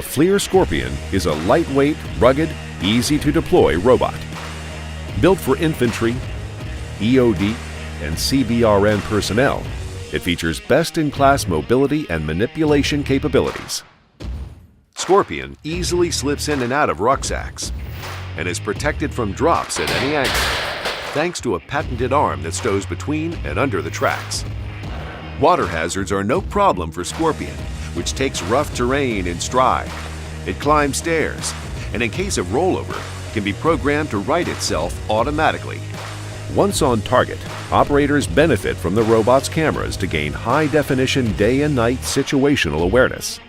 FLIR Scorpion is a lightweight, rugged, easy-to-deploy robot. Built for infantry, EOD, and CBRN personnel, it features best-in-class mobility and manipulation capabilities. Scorpion easily slips in and out of rucksacks and is protected from drops at any angle, thanks to a patented arm that stows between and under the tracks. Water hazards are no problem for Scorpion, which takes rough terrain in stride. It climbs stairs, and in case of rollover, can be programmed to right itself automatically. Once on target, operators benefit from the robot's cameras to gain high-definition day and night situational awareness.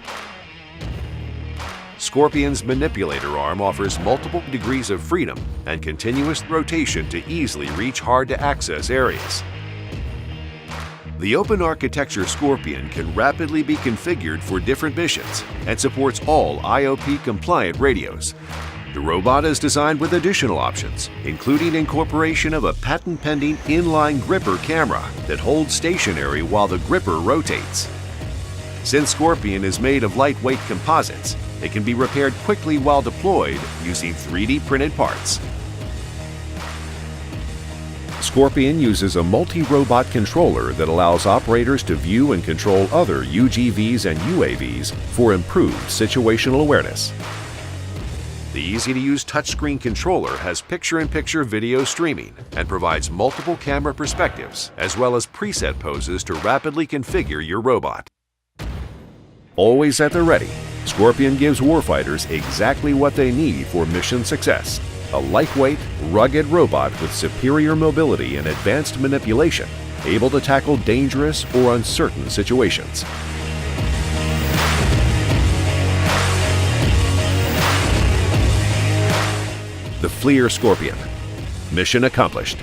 Scorpion's manipulator arm offers multiple degrees of freedom and continuous rotation to easily reach hard-to-access areas. The open architecture Scorpion can rapidly be configured for different missions and supports all IOP-compliant radios. The robot is designed with additional options, including incorporation of a patent-pending inline gripper camera that holds stationary while the gripper rotates. Since Scorpion is made of lightweight composites, it can be repaired quickly while deployed using 3D printed parts. Scorpion uses a multi-robot controller that allows operators to view and control other UGVs and UAVs for improved situational awareness. The easy-to-use touchscreen controller has picture-in-picture video streaming and provides multiple camera perspectives as well as preset poses to rapidly configure your robot. Always at the ready, Scorpion gives warfighters exactly what they need for mission success. A lightweight, rugged robot with superior mobility and advanced manipulation, able to tackle dangerous or uncertain situations. The FLIR Scorpion. Mission accomplished.